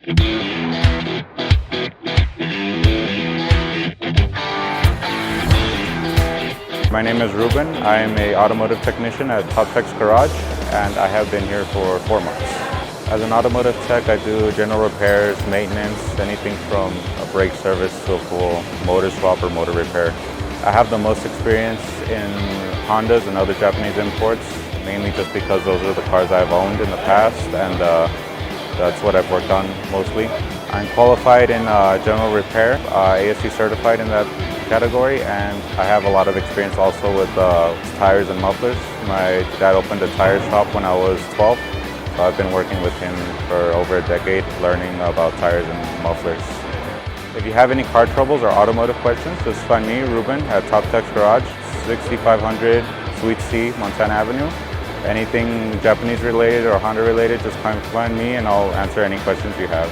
My name is Ruben. I am an automotive technician at Top Tech's Garage, and I have been here for 4 months. As an automotive tech, I do general repairs, maintenance, anything from a brake service to a full motor swap or motor repair. I have the most experience in Hondas and other Japanese imports, mainly just because those are the cars I've owned in the past, and that's what I've worked on mostly. I'm qualified in general repair, ASC certified in that category, and I have a lot of experience also with tires and mufflers. My dad opened a tire shop when I was 12, so I've been working with him for over a decade, learning about tires and mufflers. If you have any car troubles or automotive questions, just find me, Ruben, at Top Tech's Garage, 6500 Suite C, Montana Avenue. Anything Japanese related or Honda related, just find me and I'll answer any questions you have.